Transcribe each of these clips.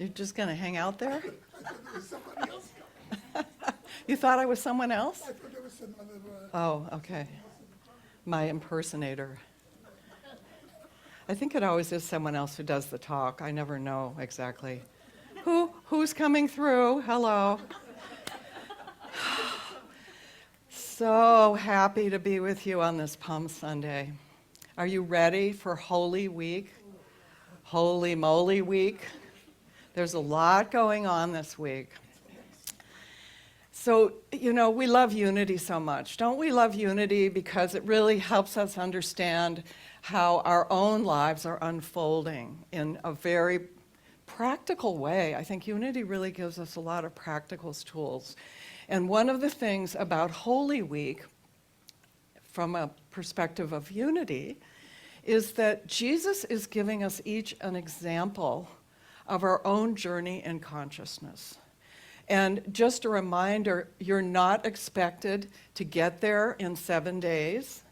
You're just going to hang out there? I thought there was somebody else coming. You thought I was someone else? I thought there was some other. Oh, okay. My impersonator. I think it always is someone else who does the talk. I never know exactly. Who's coming through? Hello. So happy to be with you on this Palm Sunday. Are you ready for Holy Week? Holy Moly Week? There's a lot going on this week. So, we love unity so much. Don't we love unity because it really helps us understand how our own lives are unfolding in a very practical way. I think unity really gives us a lot of practical tools. And one of the things about Holy Week, from a perspective of unity, is that Jesus is giving us each an example of our own journey in consciousness. And just a reminder, you're not expected to get there in 7 days.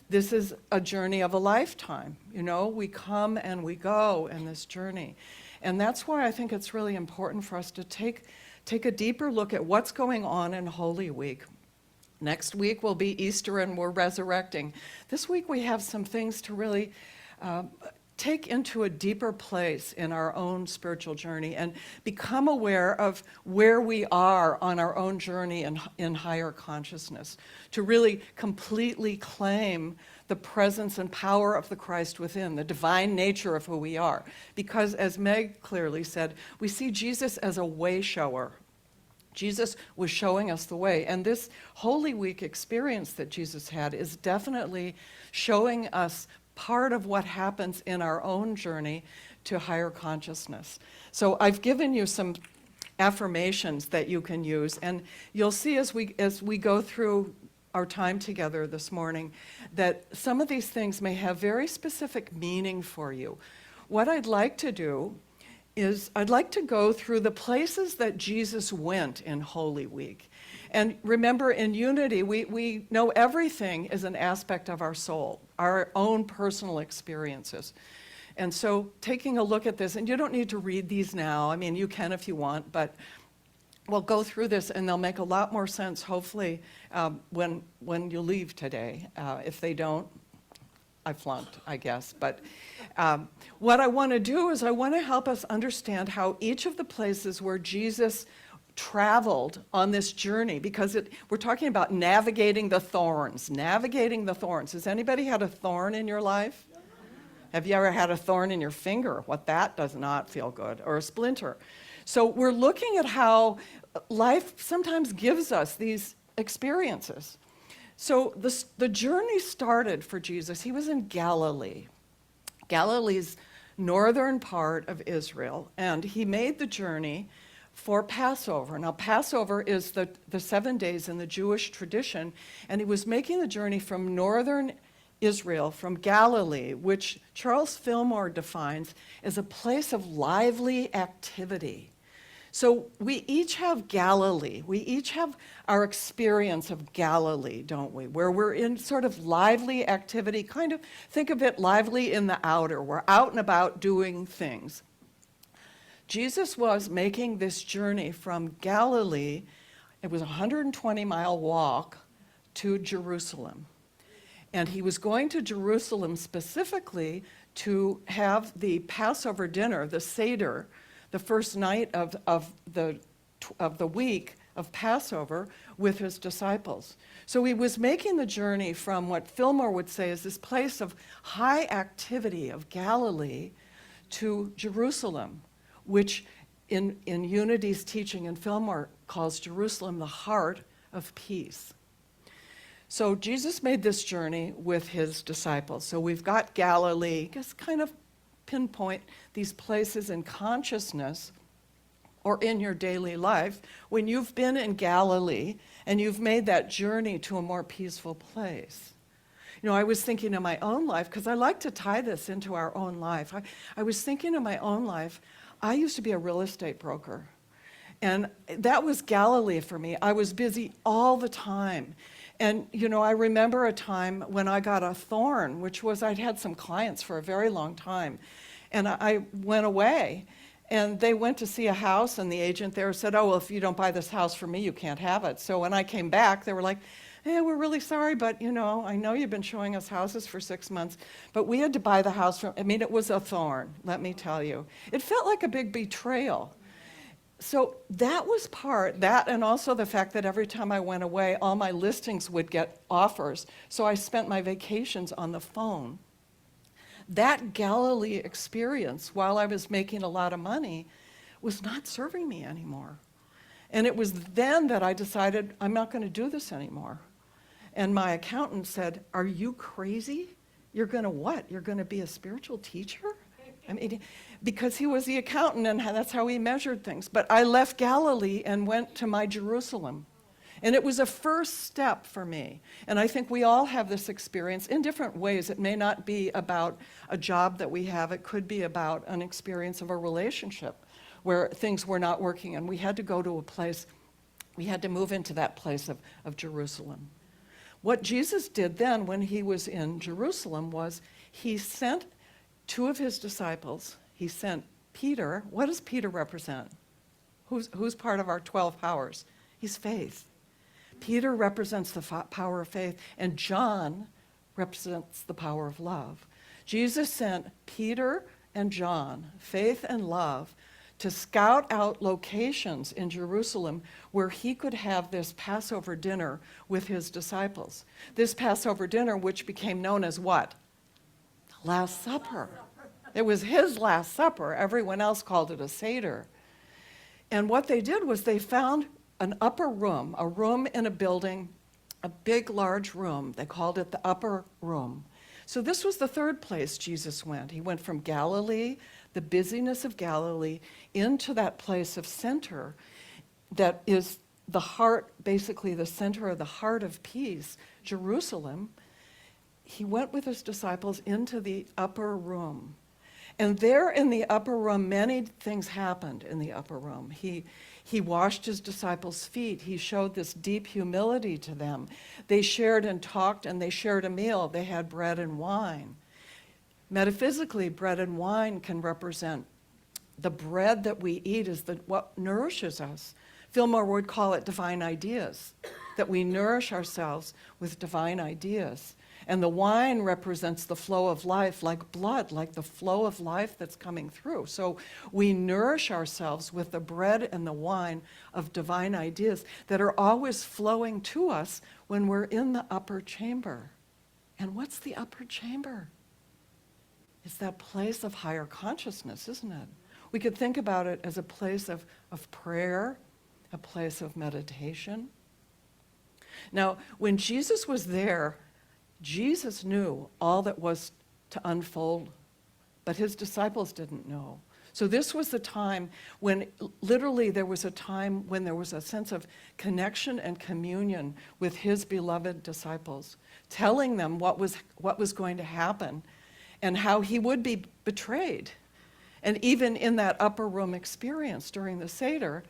This is a journey of a lifetime. We come and we go in this journey. And that's why I think it's really important for us to take a deeper look at what's going on in Holy Week. Next week will be Easter and we're resurrecting. This week we have some things to really take into a deeper place in our own spiritual journey and become aware of where we are on our own journey in higher consciousness, to really completely claim the presence and power of the Christ within, the divine nature of who we are. Because as Meg clearly said, we see Jesus as a way shower. Jesus was showing us the way. And this Holy Week experience that Jesus had is definitely showing us part of what happens in our own journey to higher consciousness. So I've given you some affirmations that you can use, and you'll see as we go through our time together this morning that some of these things may have very specific meaning for you. What I'd like to do is I'd like to go through the places that Jesus went in Holy Week. And remember, in unity, we know everything is an aspect of our soul, our own personal experiences. And so taking a look at this, and you don't need to read these now, I mean, you can if you want, but we'll go through this and they'll make a lot more sense, hopefully, when you leave today. If they don't, I flunked, I guess. But what I want to do is I want to help us understand how each of the places where Jesus traveled on this journey, because we're talking about navigating the thorns. Has anybody had a thorn in your life? Have you ever had a thorn in your finger? What that does not feel good, or a splinter. So we're looking at how life sometimes gives us these experiences. So the journey started for Jesus. He was in Galilee. Galilee's northern part of Israel, and he made the journey for Passover. Now, Passover is the 7 days in the Jewish tradition, and he was making the journey from northern Israel, from Galilee, which Charles Fillmore defines as a place of lively activity. So we each have Galilee. We each have our experience of Galilee, don't we? Where we're in sort of lively activity, kind of think of it lively in the outer. We're out and about doing things. Jesus was making this journey from Galilee. It was a 120-mile walk to Jerusalem. And he was going to Jerusalem specifically to have the Passover dinner, the Seder, the first night of the week of Passover with his disciples. So he was making the journey from what Fillmore would say is this place of high activity of Galilee to Jerusalem, which in Unity's teaching and Fillmore calls Jerusalem the heart of peace. So Jesus made this journey with his disciples. So we've got Galilee, just kind of pinpoint these places in consciousness or in your daily life when you've been in Galilee and you've made that journey to a more peaceful place. I was thinking of my own life, because I like to tie this into our own life. I was thinking of my own life. I used to be a real estate broker, and that was Galilee for me. I was busy all the time. And, I remember a time when I got a thorn, which was I'd had some clients for a very long time. And I went away, And they went to see a house, and the agent there said, oh, well, if you don't buy this house for me, you can't have it. So when I came back, they were like, hey, we're really sorry, but I know you've been showing us houses for 6 months, but we had to buy the house from, it was a thorn, let me tell you. It felt like a big betrayal. So that was that and also the fact that every time I went away, all my listings would get offers. So I spent my vacations on the phone. That Galilee experience, while I was making a lot of money, was not serving me anymore. And it was then that I decided I'm not going to do this anymore. And my accountant said, are you crazy? You're going to what? You're going to be a spiritual teacher? Because he was the accountant and that's how he measured things. But I left Galilee and went to my Jerusalem. And it was a first step for me. And I think we all have this experience in different ways. It may not be about a job that we have. It could be about an experience of a relationship where things were not working and we had to go to a place, we had to move into that place of Jerusalem. What Jesus did then when he was in Jerusalem was he sent 2 of his disciples. He sent Peter. What does Peter represent? Who's part of our 12 powers? He's faith. Peter represents the power of faith, and John represents the power of love. Jesus sent Peter and John, faith and love, to scout out locations in Jerusalem where he could have this Passover dinner with his disciples. This Passover dinner, which became known as what? Last Supper. It was his Last Supper. Everyone else called it a Seder. And what they did was they found an upper room, a room in a building, a big, large room. They called it the upper room. So this was the third place Jesus went. He went from Galilee, the busyness of Galilee, into that place of center that is the heart, basically the center of the heart of peace, Jerusalem. He went with his disciples into the upper room. And there in the upper room, many things happened in the upper room. He washed his disciples' feet. He showed this deep humility to them. They shared and talked, and they shared a meal. They had bread and wine. Metaphysically, bread and wine can represent the bread that we eat is what nourishes us. Fillmore would call it divine ideas, that we nourish ourselves with divine ideas. And the wine represents the flow of life, like blood, like the flow of life that's coming through. So we nourish ourselves with the bread and the wine of divine ideas that are always flowing to us when we're in the upper chamber. And what's the upper chamber? It's that place of higher consciousness, isn't it? We could think about it as a place of prayer, a place of meditation. Now, when Jesus was there, Jesus knew all that was to unfold, but his disciples didn't know. So this was the time when literally there was a time when there was a sense of connection and communion with his beloved disciples, telling them what was going to happen and how he would be betrayed. And even in that upper room experience during the Seder,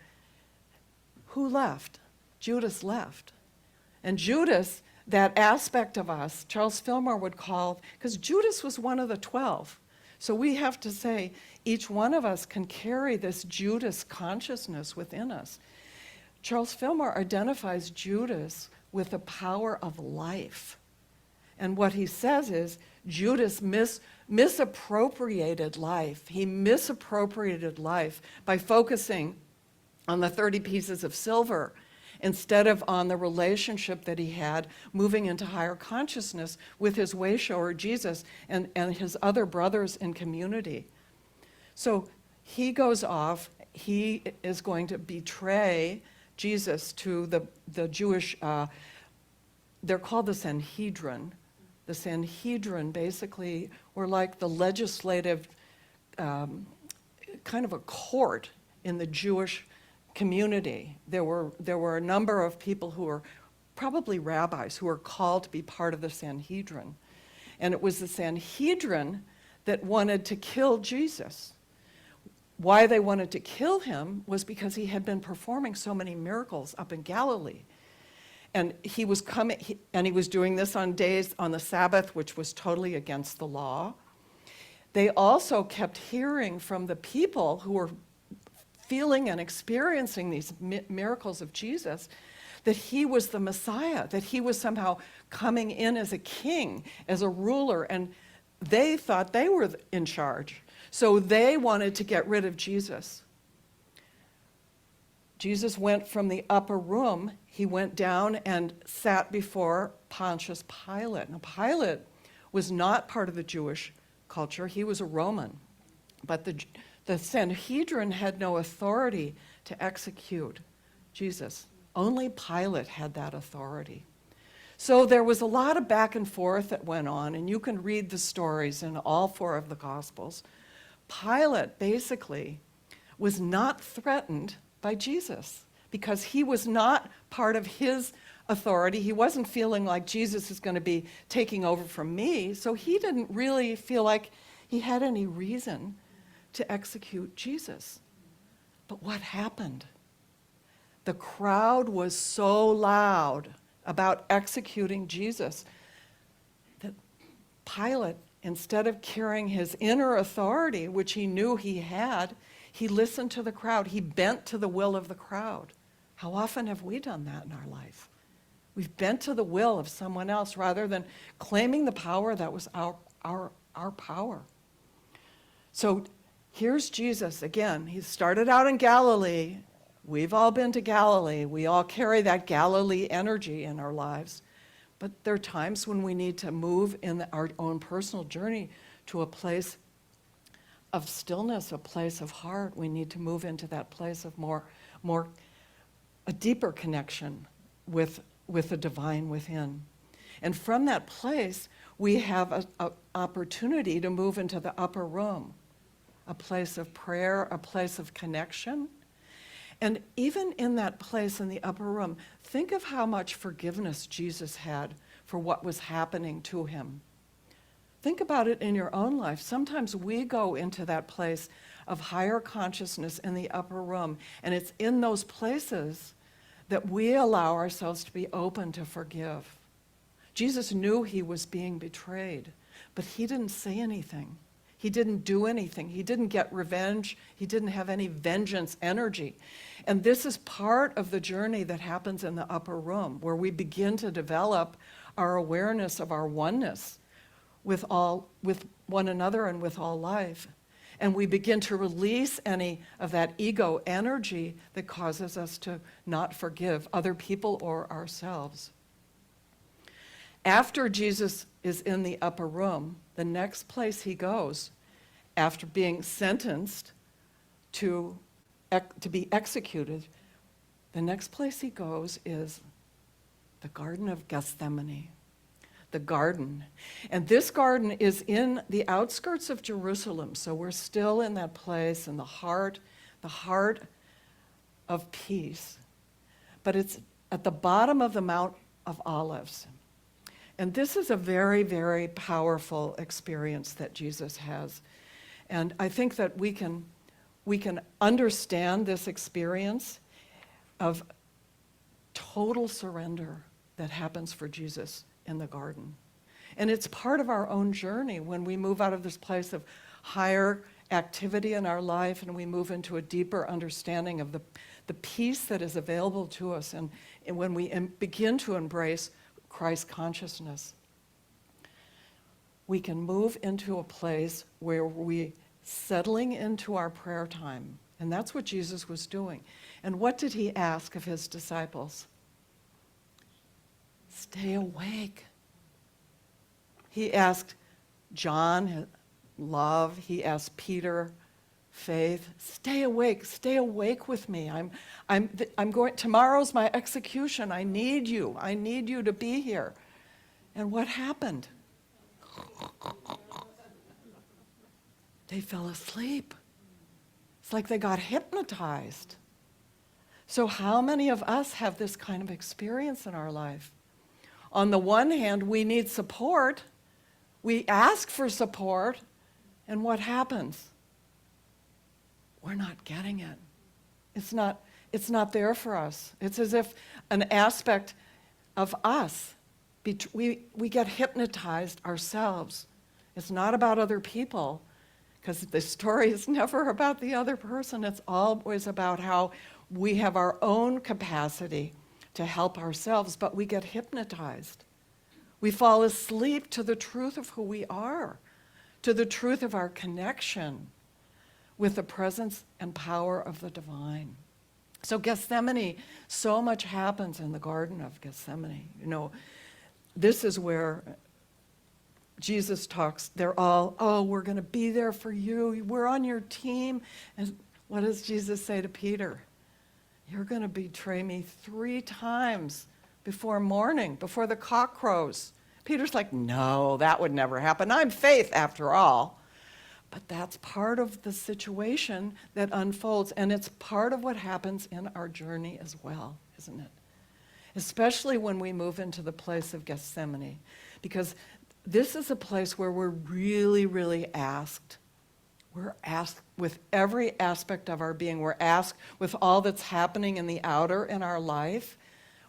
who left? Judas left. And Judas, that aspect of us, Charles Fillmore would call, because Judas was one of the 12. So we have to say, each one of us can carry this Judas consciousness within us. Charles Fillmore identifies Judas with the power of life. And what he says is, Judas misappropriated life. He misappropriated life by focusing on the 30 pieces of silver instead of on the relationship that he had moving into higher consciousness with his way-shower, Jesus, and his other brothers in community. So he goes off. He is going to betray Jesus to the Jewish, they're called the Sanhedrin. The Sanhedrin basically were like the legislative kind of a court in the Jewish community. There were a number of people who were probably rabbis who were called to be part of the Sanhedrin. And it was the Sanhedrin that wanted to kill Jesus. Why they wanted to kill him was because he had been performing so many miracles up in Galilee. And he was doing this on days on the Sabbath, which was totally against the law. They also kept hearing from the people who were feeling and experiencing these miracles of Jesus, that he was the Messiah, that he was somehow coming in as a king, as a ruler, and they thought they were in charge. So they wanted to get rid of Jesus. Jesus went from the upper room, he went down and sat before Pontius Pilate. Now, Pilate was not part of the Jewish culture, he was a Roman. But the Sanhedrin had no authority to execute Jesus. Only Pilate had that authority. So there was a lot of back and forth that went on, and you can read the stories in all 4 of the Gospels. Pilate basically was not threatened by Jesus because he was not part of his authority. He wasn't feeling like Jesus is going to be taking over from me, so he didn't really feel like he had any reason to execute Jesus. But what happened? The crowd was so loud about executing Jesus that Pilate, instead of carrying his inner authority, which he knew he had, he listened to the crowd. He bent to the will of the crowd. How often have we done that in our life? We've bent to the will of someone else rather than claiming the power that was our power. So here's Jesus again. He started out in Galilee. We've all been to Galilee. We all carry that Galilee energy in our lives. But there are times when we need to move in our own personal journey to a place of stillness, a place of heart. We need to move into that place of a deeper connection with the divine within. And from that place, we have an opportunity to move into the upper room, a place of prayer, a place of connection. And even in that place in the upper room, think of how much forgiveness Jesus had for what was happening to him. Think about it in your own life. Sometimes we go into that place of higher consciousness in the upper room, and it's in those places that we allow ourselves to be open to forgive. Jesus knew he was being betrayed, but he didn't say anything. He didn't do anything. He didn't get revenge. He didn't have any vengeance energy. And this is part of the journey that happens in the upper room, where we begin to develop our awareness of our oneness with one another and with all life. And we begin to release any of that ego energy that causes us to not forgive other people or ourselves. After Jesus is in the upper room, the next place he goes, after being sentenced to be executed, the next place he goes is the Garden of Gethsemane. The garden. And this garden is in the outskirts of Jerusalem, so we're still in that place in the heart of peace. But it's at the bottom of the Mount of Olives. And this is a very, very powerful experience that Jesus has. And I think that we can understand this experience of total surrender that happens for Jesus in the garden. And it's part of our own journey when we move out of this place of higher activity in our life and we move into a deeper understanding of the peace that is available to us, and when we begin to embrace Christ consciousness. We can move into a place where we settling into our prayer time. And that's what Jesus was doing. And what did he ask of his disciples? Stay awake. He asked John, love. He asked Peter, faith. Stay awake with me. I'm going. Tomorrow's my execution. I need you to be here. And what happened? They fell asleep. It's like they got hypnotized. So how many of us have this kind of experience in our life? On the one hand, we need support. We ask for support, and what happens? We're not getting it. It's not there for us. It's as if an aspect of us, we get hypnotized ourselves. It's not about other people. because the story is never about the other person. It's always about how we have our own capacity to help ourselves, but we get hypnotized. We fall asleep to the truth of who we are, to the truth of our connection with the presence and power of the divine. So Gethsemane, so much happens in the Garden of Gethsemane. This is where Jesus talks. They're all, oh, we're going to be there for you. We're on your team. And what does Jesus say to Peter? You're going to betray me 3 times before morning, before the cock crows. Peter's like, no, that would never happen. I'm faith after all. But that's part of the situation that unfolds, and it's part of what happens in our journey as well, isn't it? Especially when we move into the place of Gethsemane, because this is a place where we're really, really asked. We're asked with every aspect of our being. We're asked with all that's happening in the outer in our life.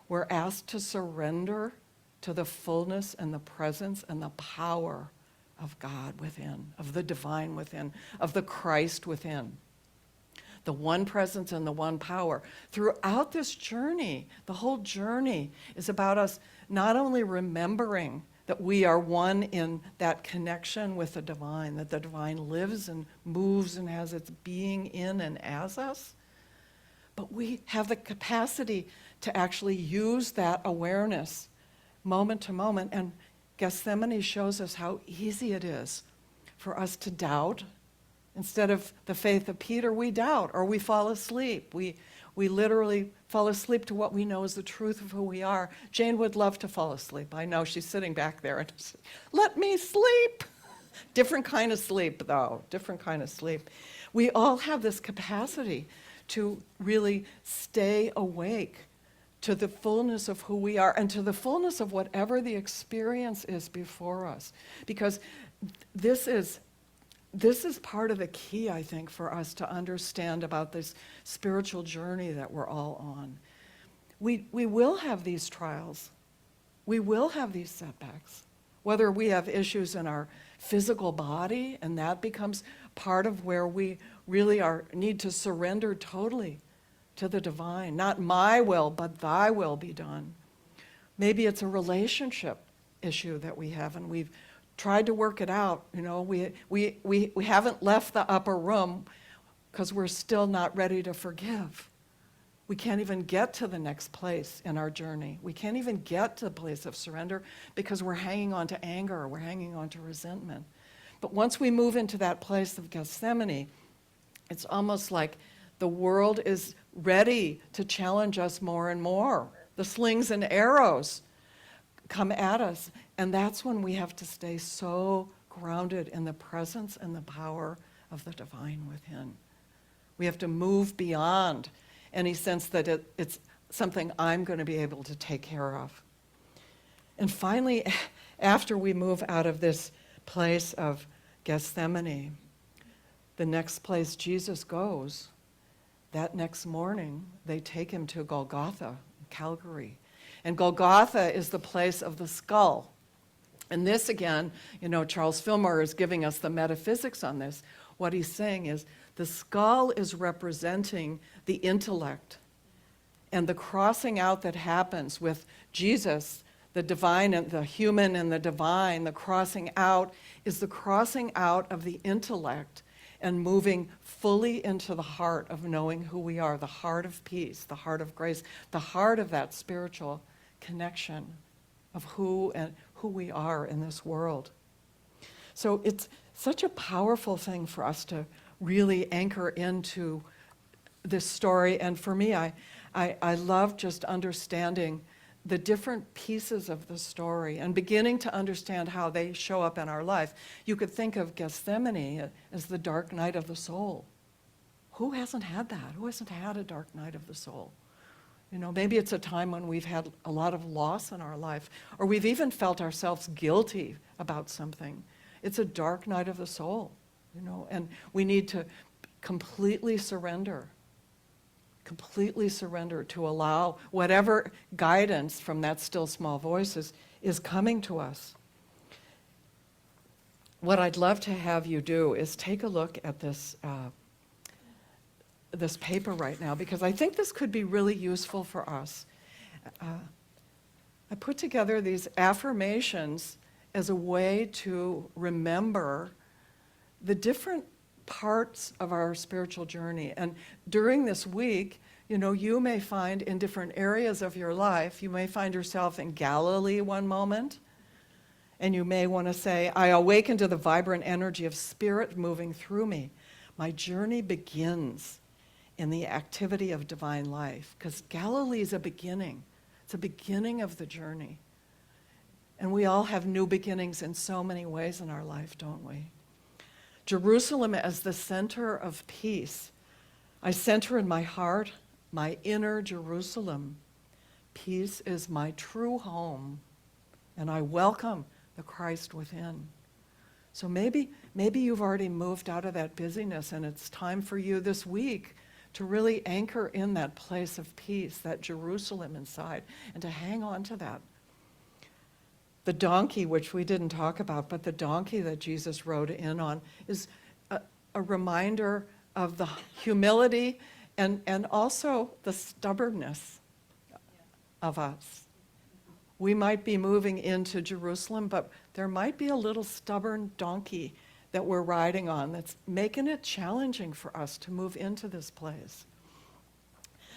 We're asked to surrender to the fullness and the presence and the power of God within, of the divine within, of the Christ within. The one presence and the one power. Throughout this journey, the whole journey is about us not only remembering that we are one in that connection with the divine, that the divine lives and moves and has its being in and as us, but we have the capacity to actually use that awareness moment to moment. And Gethsemane shows us how easy it is for us to doubt. Instead of the faith of Peter, we doubt or we fall asleep. We literally fall asleep to what we know is the truth of who we are. Jane would love to fall asleep. I know, she's sitting back there and says, let me sleep. Different kind of sleep, though. Different kind of sleep. We all have this capacity to really stay awake to the fullness of who we are and to the fullness of whatever the experience is before us. Because this is part of the key, I think, for us to understand about this spiritual journey that we're all on. We will have these trials. We will have these setbacks. Whether we have issues in our physical body, and that becomes part of where we really need to surrender totally to the divine. Not my will, but thy will be done. Maybe it's a relationship issue that we have, and we've tried to work it out. We haven't left the upper room because we're still not ready to forgive. We can't even get to the next place in our journey. We can't even get to the place of surrender because we're hanging on to anger, we're hanging on to resentment. But once we move into that place of Gethsemane, it's almost like the world is ready to challenge us more and more. The slings and arrows come at us, and that's when we have to stay so grounded in the presence and the power of the divine within. We have to move beyond any sense that it's something I'm going to be able to take care of. And finally, after we move out of this place of Gethsemane, the next place Jesus goes, that next morning, they take him to Golgotha, Calvary. And Golgotha is the place of the skull. And this, again, Charles Fillmore is giving us the metaphysics on this. What he's saying is the skull is representing the intellect. And the crossing out that happens with Jesus, the divine and the human and the divine, the crossing out is the crossing out of the intellect and moving fully into the heart of knowing who we are, the heart of peace, the heart of grace, the heart of that spiritual connection of who we are in this world. So it's such a powerful thing for us to really anchor into this story. And for me, I love just understanding the different pieces of the story and beginning to understand how they show up in our life. You could think of Gethsemane as the dark night of the soul. Who hasn't had that? Who hasn't had a dark night of the soul? Maybe it's a time when we've had a lot of loss in our life, or we've even felt ourselves guilty about something. It's a dark night of the soul, and we need to completely surrender to allow whatever guidance from that still small voice is coming to us. what I'd love to have you do is take a look at this this paper right now, because I think this could be really useful for us. I put together these affirmations as a way to remember the different parts of our spiritual journey. And during this week, you may find in different areas of your life, you may find yourself in Galilee one moment, and you may want to say, I awaken to the vibrant energy of spirit moving through me. My journey begins in the activity of divine life, because Galilee is a beginning. It's a beginning of the journey. And we all have new beginnings in so many ways in our life, don't we? Jerusalem as the center of peace. I center in my heart, my inner Jerusalem. Peace is my true home, and I welcome the Christ within. So maybe you've already moved out of that busyness, and it's time for you this week to really anchor in that place of peace, that Jerusalem inside, and to hang on to that. The donkey, which we didn't talk about, but the donkey that Jesus rode in on is a reminder of the humility and also the stubbornness of us. We might be moving into Jerusalem, but there might be a little stubborn donkey that we're riding on that's making it challenging for us to move into this place.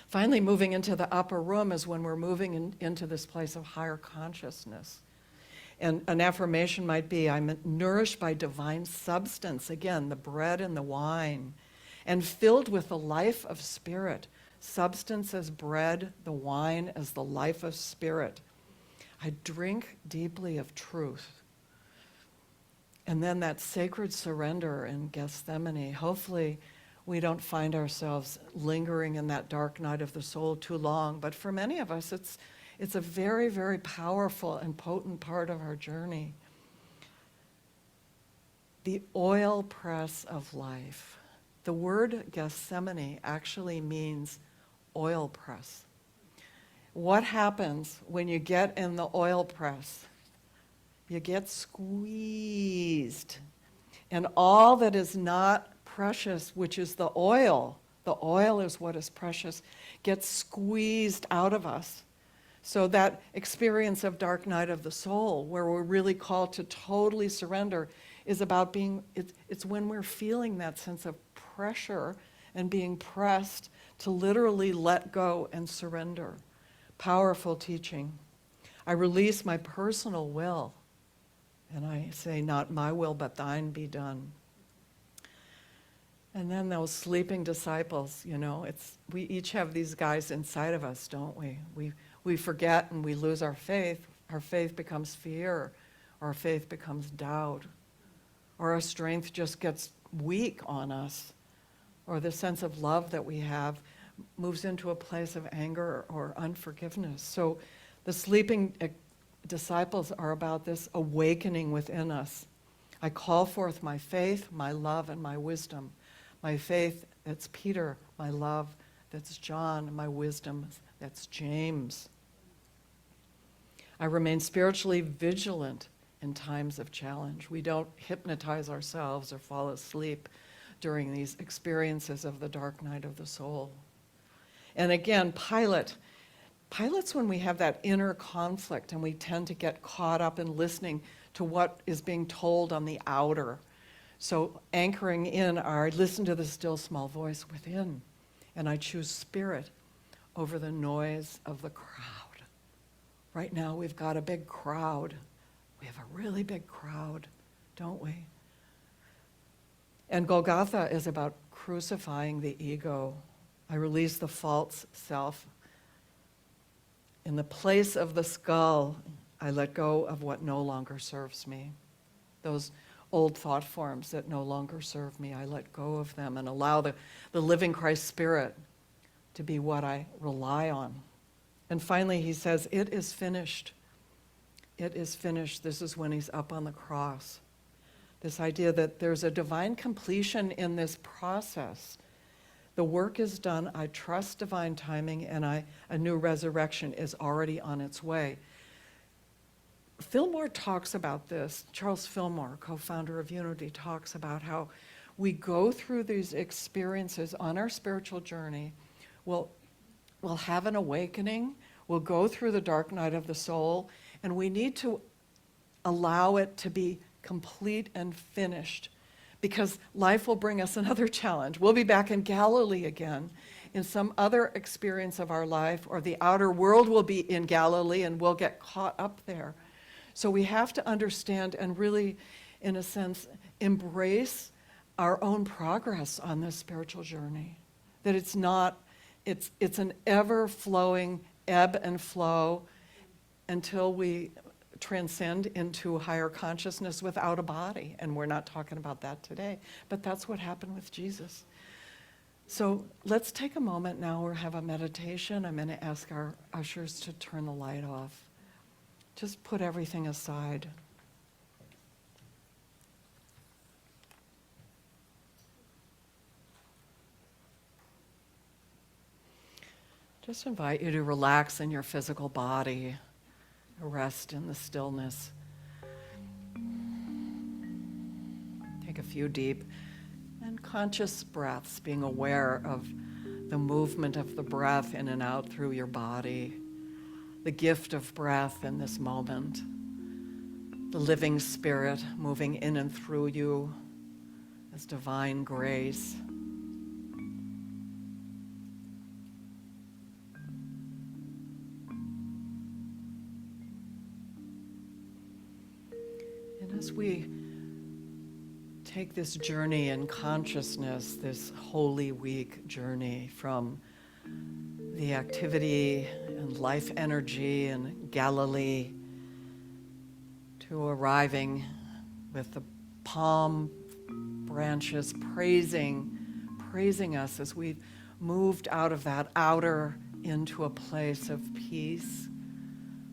Finally, moving into the upper room is when we're moving into this place of higher consciousness. And an affirmation might be, I'm nourished by divine substance, again, the bread and the wine, and filled with the life of spirit. Substance as bread, the wine as the life of spirit. I drink deeply of truth. And then that sacred surrender in Gethsemane. Hopefully we don't find ourselves lingering in that dark night of the soul too long. But for many of us, it's a very, very powerful and potent part of our journey. The oil press of life. The word Gethsemane actually means oil press. What happens when you get in the oil press? You get squeezed. And all that is not precious, which is the oil is what is precious, gets squeezed out of us. So that experience of dark night of the soul, where we're really called to totally surrender, is about it's when we're feeling that sense of pressure and being pressed to literally let go and surrender. Powerful teaching. I release my personal will. And I say, not my will, but thine be done. And then those sleeping disciples, we each have these guys inside of us, don't we? We forget and we lose our faith. Our faith becomes fear, or our faith becomes doubt, or our strength just gets weak on us, or the sense of love that we have moves into a place of anger or unforgiveness. So the sleeping disciples are about this awakening within us. I call forth my faith, my love, and my wisdom. My faith, that's Peter. My love, that's John. My wisdom, that's James. I remain spiritually vigilant in times of challenge. We don't hypnotize ourselves or fall asleep during these experiences of the dark night of the soul. And again, Pilot's when we have that inner conflict and we tend to get caught up in listening to what is being told on the outer. So anchoring in I listen to the still small voice within, and I choose spirit over the noise of the crowd. Right now we've got a big crowd. We have a really big crowd, don't we? And Golgotha is about crucifying the ego. I release the false self. In the place of the skull, I let go of what no longer serves me. Those old thought forms that no longer serve me, I let go of them and allow the living Christ Spirit to be what I rely on. And finally, he says, it is finished. It is finished. This is when he's up on the cross. This idea that there's a divine completion in this process. The work is done. I trust divine timing, and a new resurrection is already on its way. Fillmore talks about this. Charles Fillmore, co-founder of Unity, talks about how we go through these experiences on our spiritual journey. We'll have an awakening. We'll go through the dark night of the soul, and we need to allow it to be complete and finished, because life will bring us another challenge. We'll be back in Galilee again, in some other experience of our life, or the outer world will be in Galilee and we'll get caught up there. So we have to understand and really, in a sense, embrace our own progress on this spiritual journey. That it's an ever-flowing ebb and flow until we transcend into higher consciousness without a body. And we're not talking about that today, but that's what happened with Jesus. So let's take a moment now. We'll have a meditation. I'm going to ask our ushers to turn the light off. Just put everything aside. Just invite you to relax in your physical body, rest in the stillness. Take a few deep and conscious breaths, being aware of the movement of the breath in and out through your body, the gift of breath in this moment, the living spirit moving in and through you as divine grace. And as we take this journey in consciousness, this Holy Week journey from the activity and life energy in Galilee to arriving with the palm branches praising us as we've moved out of that outer into a place of peace,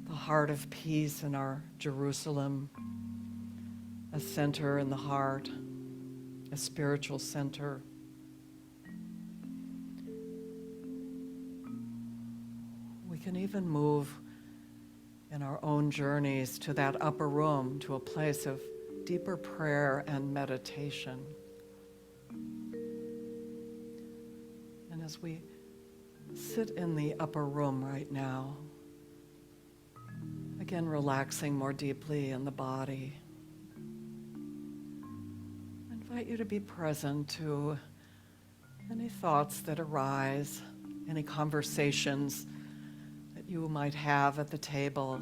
the heart of peace in our Jerusalem, a center in the heart, a spiritual center. We can even move in our own journeys to that upper room, to a place of deeper prayer and meditation. And as we sit in the upper room right now, again relaxing more deeply in the body, I invite you to be present to any thoughts that arise, any conversations that you might have at the table,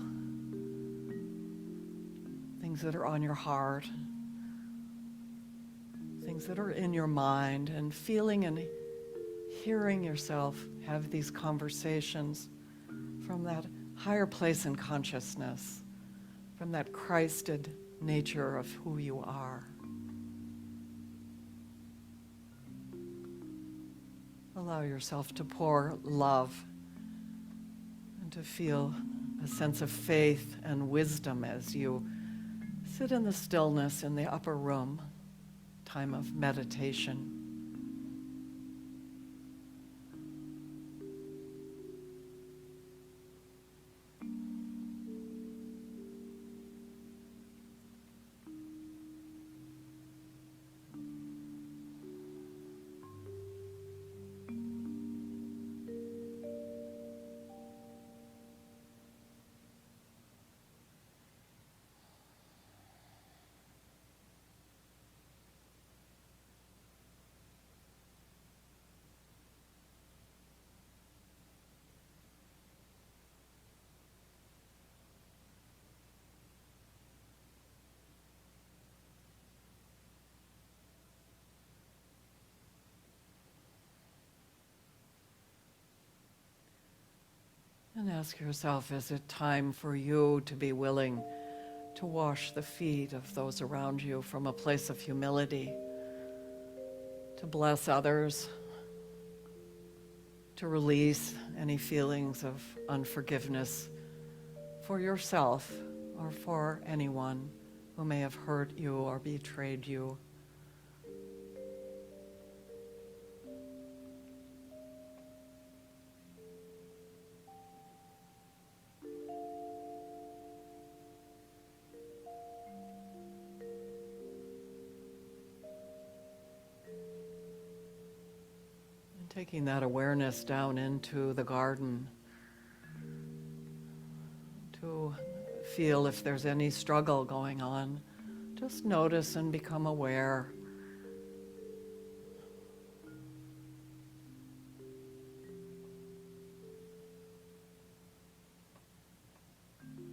things that are on your heart, things that are in your mind, and feeling and hearing yourself have these conversations from that higher place in consciousness, from that Christed nature of who you are. Allow yourself to pour love and to feel a sense of faith and wisdom as you sit in the stillness in the upper room, time of meditation. And ask yourself, is it time for you to be willing to wash the feet of those around you from a place of humility, to bless others, to release any feelings of unforgiveness for yourself or for anyone who may have hurt you or betrayed you? Taking that awareness down into the garden to feel if there's any struggle going on. Just notice and become aware.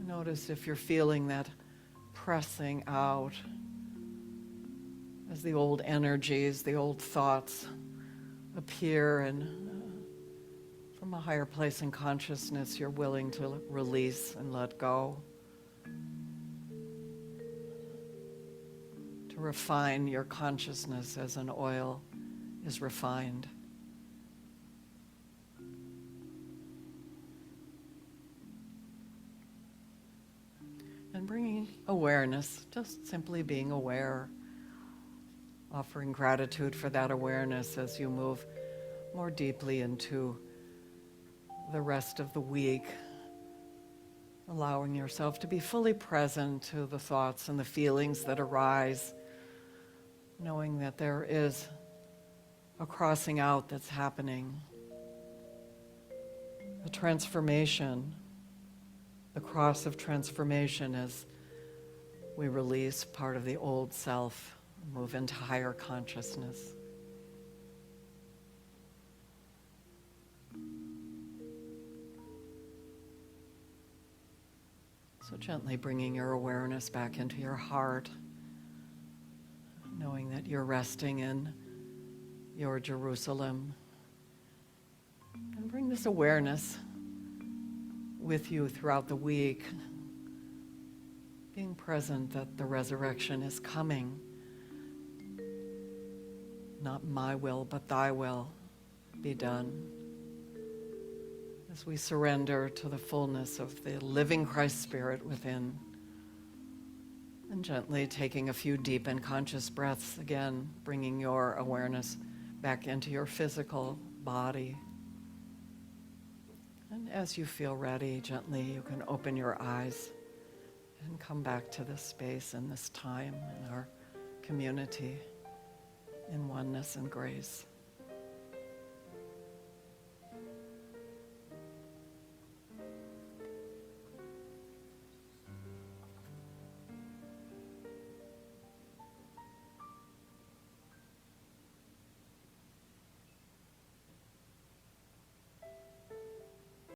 Notice if you're feeling that pressing out as the old energies, the old thoughts appear, and from a higher place in consciousness, you're willing to release and let go. To refine your consciousness as an oil is refined. And bringing awareness, just simply being aware, offering gratitude for that awareness as you move more deeply into the rest of the week, allowing yourself to be fully present to the thoughts and the feelings that arise, knowing that there is a crossing out that's happening, a transformation, the cross of transformation as we release part of the old self, move into higher consciousness. So gently bringing your awareness back into your heart, knowing that you're resting in your Jerusalem. And bring this awareness with you throughout the week, being present that the resurrection is coming. Not my will, but thy will be done. As we surrender to the fullness of the living Christ Spirit within. And gently taking a few deep and conscious breaths again, bringing your awareness back into your physical body. And as you feel ready, gently you can open your eyes and come back to this space and this time in our community in oneness and grace.